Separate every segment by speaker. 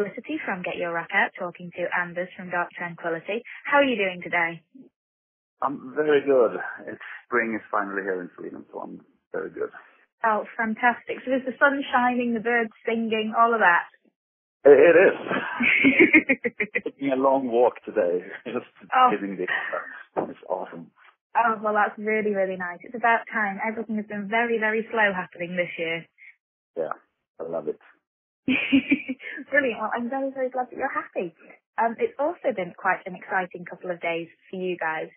Speaker 1: Felicity from Get Your Rock Out, talking to Anders from Tranquility. How are you doing today?
Speaker 2: I'm very good. Spring is finally here in Sweden, so I'm very good.
Speaker 1: Oh, fantastic. So is the sun shining, the birds singing, all of that?
Speaker 2: It is. Taking a long walk today, just hitting the air. It's awesome.
Speaker 1: Oh, well, that's really, really nice. It's about time. Everything has been very, very slow happening this year.
Speaker 2: Yeah, I love it.
Speaker 1: Brilliant. Well, I'm very, very glad that you're happy. It's also been quite an exciting couple of days for you guys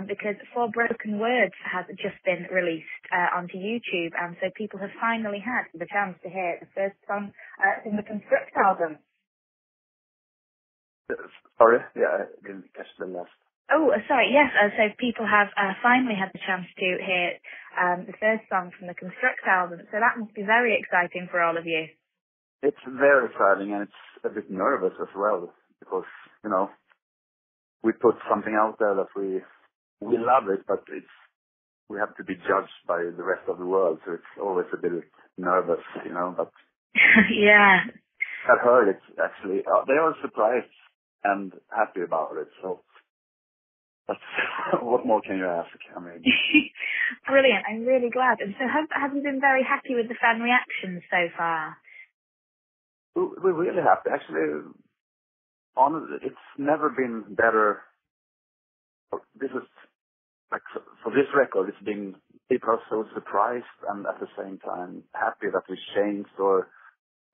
Speaker 1: because Four Broken Words has just been released onto YouTube, and so people have finally had the chance to hear the first song from the Construct album.
Speaker 2: Sorry? Yeah, I didn't catch the last.
Speaker 1: Oh, sorry, yes. So people have finally had the chance to hear the first song from the Construct album, so that must be very exciting for all of you.
Speaker 2: It's very exciting, and it's a bit nervous as well, because, we put something out there that we love it, but we have to be judged by the rest of the world, so it's always a bit nervous, but
Speaker 1: yeah.
Speaker 2: I heard it actually. They are surprised and happy about it, so that's, what more can you ask? I mean,
Speaker 1: brilliant. I'm really glad. And so have you been very happy with the fan reactions so far?
Speaker 2: We're really happy. Actually, honestly, it's never been better. This is, like, for this record, it's been, people are so surprised and at the same time happy that we changed or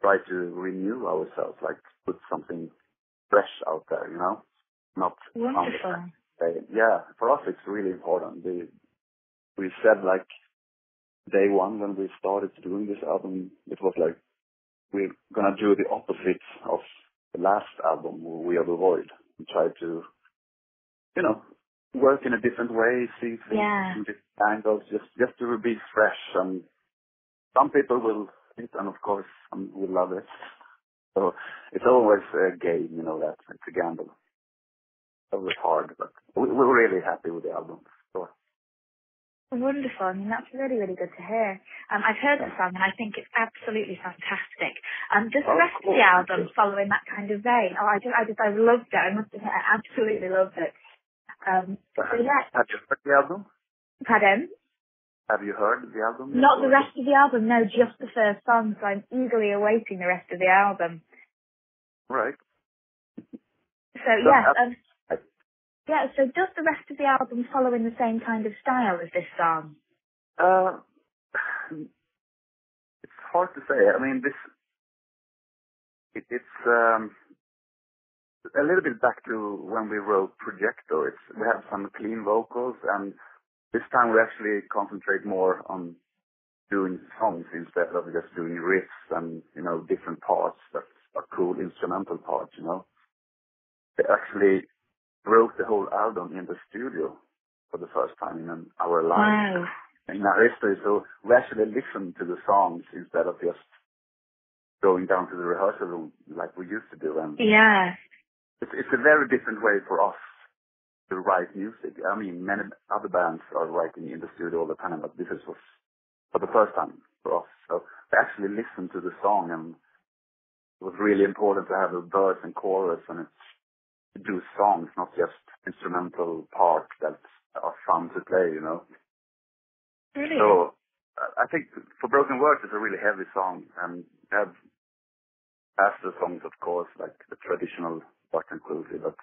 Speaker 2: try to renew ourselves, like put something fresh out there, not
Speaker 1: wonderful.
Speaker 2: Yeah, for us it's really important. We said, like, day one when we started doing this album, it was like we're gonna do the opposite of the last album, We Are the Void, and try to, work in a different way, see things from different angles, just to be fresh. And some people will think, and of course some will love it. So it's always a game, that it's a gamble. It's always hard, but we're really happy with the album. So.
Speaker 1: Wonderful. I mean, that's really, really good to hear. I've heard the song and I think it's absolutely fantastic. Does the rest of the album follow in that kind of vein? Oh, I loved it. I must admit, I absolutely loved it. So yeah.
Speaker 2: Have you heard the album?
Speaker 1: Pardon?
Speaker 2: Have you heard the album?
Speaker 1: Not the rest of the album, no, just the first song, so I'm eagerly awaiting the rest of the album.
Speaker 2: Right.
Speaker 1: So so does the rest of the album follow in the same kind of style as this song?
Speaker 2: It's hard to say. I mean, it's a little bit back to when we wrote Projector. We have some clean vocals, and this time we actually concentrate more on doing songs instead of just doing riffs and, different parts that are cool instrumental parts, They actually wrote the whole album in the studio for the first time in our life.
Speaker 1: Wow.
Speaker 2: In our history. So we actually listened to the songs instead of just going down to the rehearsal room like we used to do. And
Speaker 1: yeah.
Speaker 2: It's a very different way for us to write music. I mean, many other bands are writing in the studio all the time, but this was for the first time for us. So we actually listened to the song, and it was really important to have a verse and chorus, and to do songs, not just instrumental parts that are fun to play,
Speaker 1: Brilliant.
Speaker 2: So I think For Broken Words is a really heavy song, and we have faster songs, of course, like the traditional Tranquility, but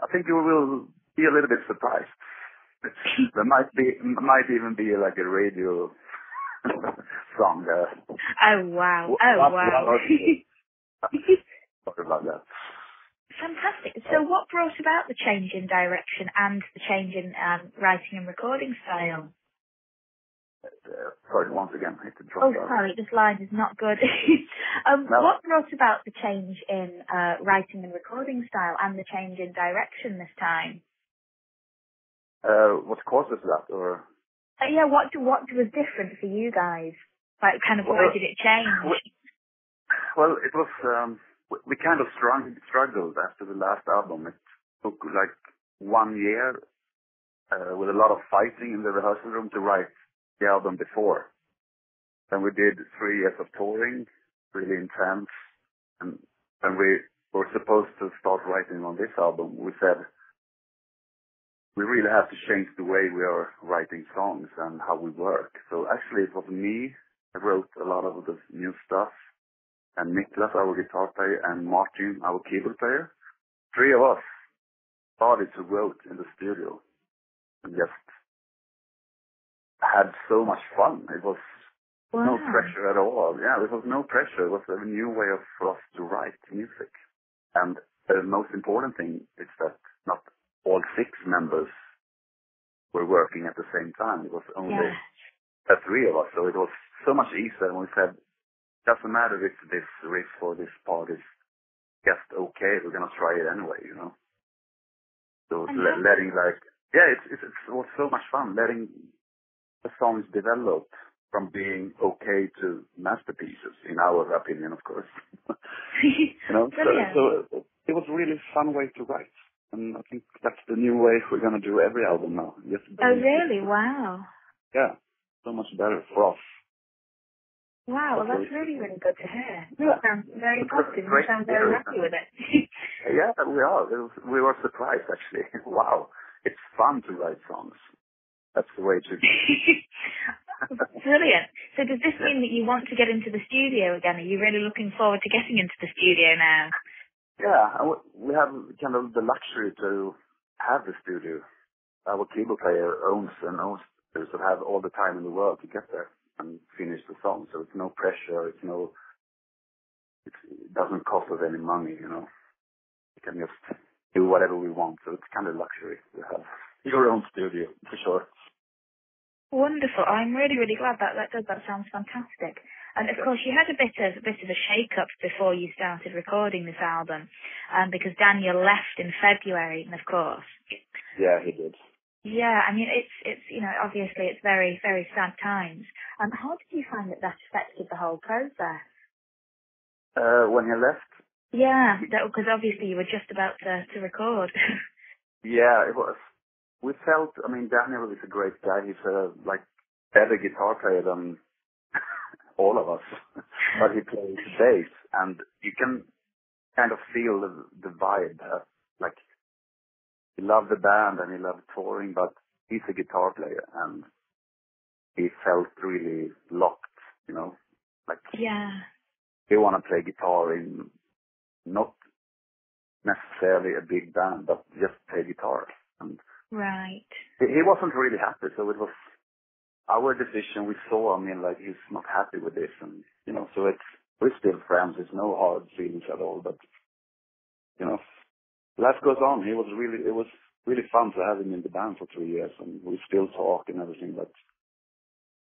Speaker 2: I think you will be a little bit surprised. There might even be like a radio song.
Speaker 1: Oh wow! Wow!
Speaker 2: Sorry about that.
Speaker 1: Fantastic. So what brought about the change in direction and the change in writing and recording style?
Speaker 2: Sorry, once again, I hate to drop out.
Speaker 1: Sorry, this line is not good.
Speaker 2: No.
Speaker 1: What brought about the change in writing and recording style and the change in direction this time?
Speaker 2: What causes that, or?
Speaker 1: What was different for you guys? Like, kind of, why did it change?
Speaker 2: Well, it was, we kind of struggled after the last album. It took like 1 year with a lot of fighting in the rehearsal room to write the album before. Then we did 3 years of touring, really intense, and then we were supposed to start writing on this album, we said we really have to change the way we are writing songs and how we work. So actually it was me that wrote a lot of the new stuff, and Niklas, our guitar player, and Martin, our keyboard player. Three of us started to write in the studio and just had so much fun. It was no pressure at all. Yeah, there was no pressure. It was a new way for us to write music. And the most important thing is that not all 6 members were working at the same time. It was only the 3 of us. So it was so much easier. And we said, doesn't matter if this riff or this part is just okay. We're going to try it anyway, you know. So letting it was so much fun letting the songs develop from being okay to masterpieces, in our opinion, of course. You know, so it was a really fun way to write. And I think that's the new way we're going to do every album now.
Speaker 1: Oh, really? Wow.
Speaker 2: Yeah, so much better for us.
Speaker 1: Wow, well, that's really, really good to hear. Yeah. That sounds very positive. You sound very happy with it.
Speaker 2: Yeah, we are. We were surprised, actually. Wow, it's fun to write songs. That's the way to do it.
Speaker 1: Brilliant. So does this mean that you want to get into the studio again? Are you really looking forward to getting into the studio now?
Speaker 2: Yeah, we have kind of the luxury to have the studio. Our keyboard player owns it, so have all the time in the world to get there and finish the song. So it's no pressure. It doesn't cost us any money, you know. We can just do whatever we want. So it's kind of luxury to have your own studio, for sure.
Speaker 1: Wonderful. I'm really, really glad that sounds fantastic. And of course, you had a bit of a shake-up before you started recording this album, because Daniel left in February, and of course.
Speaker 2: Yeah, he did.
Speaker 1: Yeah, I mean, it's you know, obviously it's very, very sad times. How did you find that affected the whole process?
Speaker 2: When he left?
Speaker 1: Yeah, because obviously you were just about to record.
Speaker 2: Yeah, it was. We felt, I mean, Daniel is a great guy. He's a, better guitar player than all of us. But he plays bass, and you can kind of feel the vibe. He loved the band and he loved touring, but he's a guitar player, and he felt really locked, you know. He want to play guitar in not necessarily a big band, but just play guitar. And
Speaker 1: right.
Speaker 2: He wasn't really happy, so it was our decision. We saw, he's not happy with this, and, you know, so we're still friends. There's no hard feelings at all, but, you know, life goes on. It was really fun to have him in the band for 3 years, and we still talk and everything, but.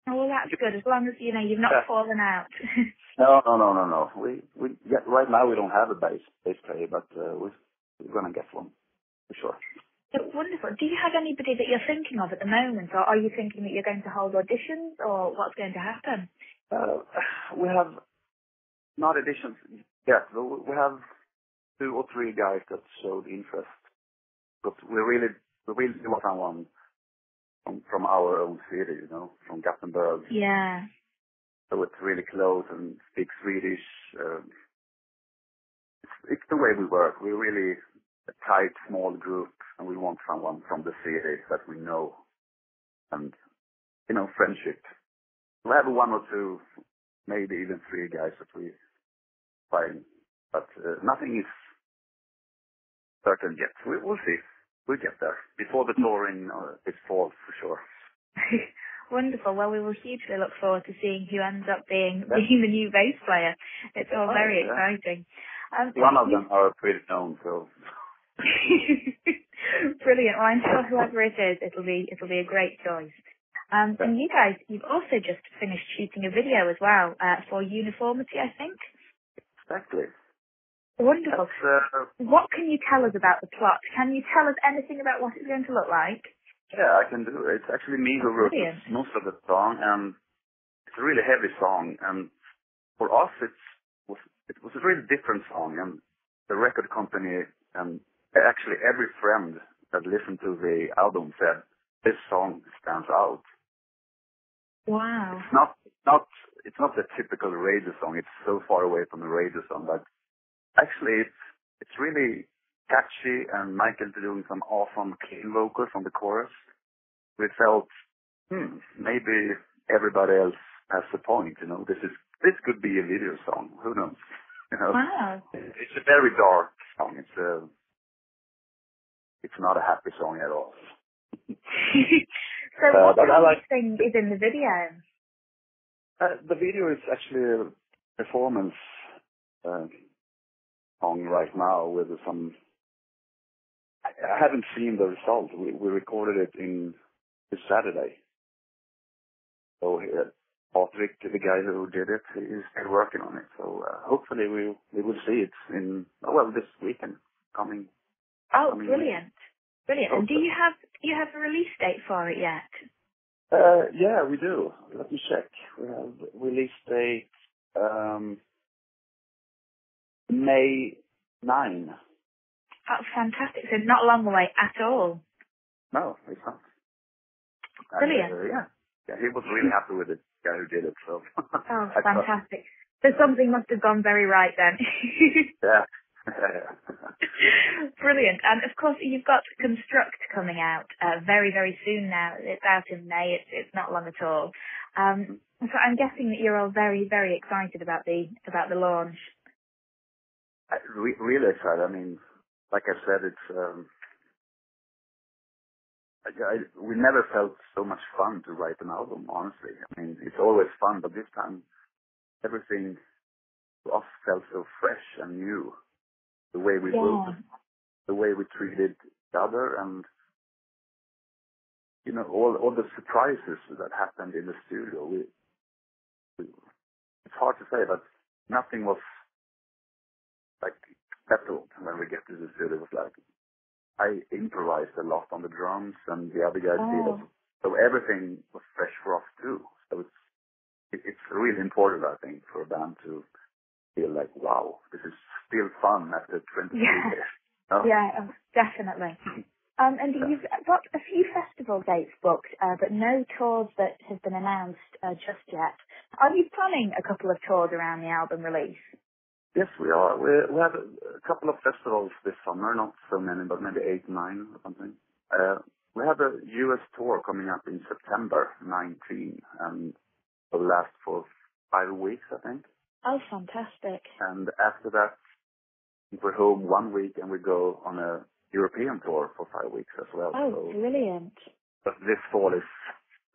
Speaker 1: Oh, well, that's good, as long as, you know, you've not fallen out.
Speaker 2: No. Right now we don't have a bass player, but we're going to get one, for sure.
Speaker 1: Wonderful. Do you have anybody that you're thinking of at the moment, or are you thinking that you're going to hold auditions, or what's going to happen?
Speaker 2: We have not auditions yet. We have 2 or 3 guys that showed interest, but we really want someone from our own city, you know, from Gothenburg.
Speaker 1: Yeah.
Speaker 2: So it's really close and speak Swedish. It's the way we work. We're really a tight, small group, and we want someone from the city that we know, and, you know, friendship. We have 1 or 2, maybe even 3 guys that we find, but nothing is certain yet. We'll see. We'll get there before the touring is fall, for sure.
Speaker 1: Wonderful. Well, we will hugely look forward to seeing who ends up being the new bass player. It's all very exciting.
Speaker 2: One of them are pretty known, so.
Speaker 1: Brilliant. Well, I'm sure whoever it is, it'll be a great choice. And you guys, you've also just finished shooting a video as well for Uniformity, I think.
Speaker 2: Exactly.
Speaker 1: Wonderful. What can you tell us about the plot? Can you tell us anything about what it's going to look like?
Speaker 2: Yeah, I can do it. It's actually me who wrote most of the song, and it's a really heavy song. And for us, it was a really different song. And the record company, and actually every friend that listened to the album said this song stands out.
Speaker 1: Wow.
Speaker 2: It's not the typical radio song. It's so far away from the radio song, but actually it's really catchy, and Michael's doing some awesome clean vocals on the chorus. We felt, maybe everybody else has a point, you know. This could be a video song. Who knows? You know,
Speaker 1: Wow.
Speaker 2: it's a very dark song. It's not a happy song at all.
Speaker 1: So what kind of thing is in the video?
Speaker 2: The video is actually a performance song right now with some. I haven't seen the result. We recorded it this Saturday. So Patrick, the guy who did it, is still working on it. So hopefully we will see it this weekend coming.
Speaker 1: Oh, brilliant. Brilliant. And do you have a release date for it yet?
Speaker 2: Yeah, we do. Let me check. We have release date May 9.
Speaker 1: Oh, fantastic. So not long away at all.
Speaker 2: No, it's not.
Speaker 1: Brilliant.
Speaker 2: Yeah, he was really happy with the guy who did it. So.
Speaker 1: Oh, fantastic. So something must have gone very right then.
Speaker 2: Yeah.
Speaker 1: Brilliant. And of course, you've got Construct coming out very, very soon now. It's out in May. It's not long at all. So I'm guessing that you're all very, very excited about the launch.
Speaker 2: Really excited. I mean, like I said, it's we never felt so much fun to write an album. Honestly, I mean, it's always fun, but this time everything to us felt so fresh and new. The way we wrote, the way we treated each other, and you know, all the surprises that happened in the studio. It's hard to say, but nothing was like settled when we get to the studio. It was like I improvised a lot on the drums, and the other guys did it. So everything was fresh for us too. So it's really important, I think, for a band to feel like, wow, this is still fun after 23 years. Oh.
Speaker 1: Yeah, definitely. And you've got a few festival dates booked, but no tours that have been announced just yet. Are you planning a couple of tours around the album release?
Speaker 2: Yes, we are. We have a couple of festivals this summer, not so many, but maybe 8, 9 or something. We have a US tour coming up in September 19, and it will last for 5 weeks, I think.
Speaker 1: Oh, fantastic.
Speaker 2: And after that, we're home 1 week, and we go on a European tour for 5 weeks as well.
Speaker 1: Oh, so, brilliant.
Speaker 2: But this fall is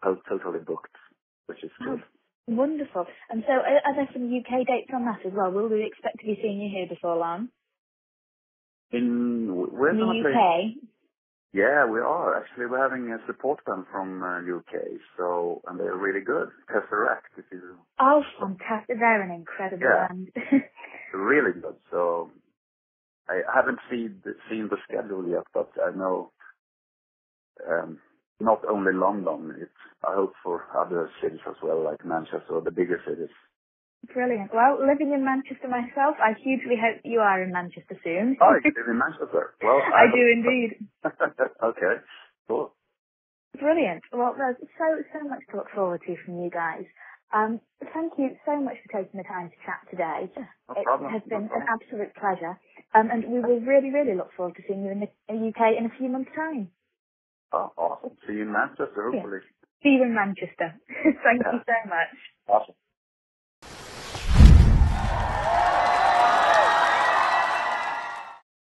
Speaker 2: totally booked, which is good.
Speaker 1: Wonderful. And so are there some UK dates on that as well? Will we expect to be seeing you here before long?
Speaker 2: In
Speaker 1: the UK?
Speaker 2: Yeah, we are. Actually, we're having a support band from UK, and they're really good. Tesseract, if you...
Speaker 1: Oh, fantastic. They're an incredible band.
Speaker 2: Really good. So I haven't seen the schedule yet, but I know not only London, I hope for other cities as well, like Manchester or the bigger cities.
Speaker 1: Brilliant. Well, living in Manchester myself, I hugely hope you are in Manchester soon.
Speaker 2: Oh, you live in Manchester? Well,
Speaker 1: I do indeed.
Speaker 2: Okay, cool.
Speaker 1: Brilliant. Well, there's so much to look forward to from you guys. Thank you so much for taking the time to chat today.
Speaker 2: No problem.
Speaker 1: It has been an absolute pleasure. And we will really, really look forward to seeing you in the UK in a few months' time.
Speaker 2: Oh, awesome. See you in Manchester, hopefully.
Speaker 1: See you in Manchester. Thank you so much.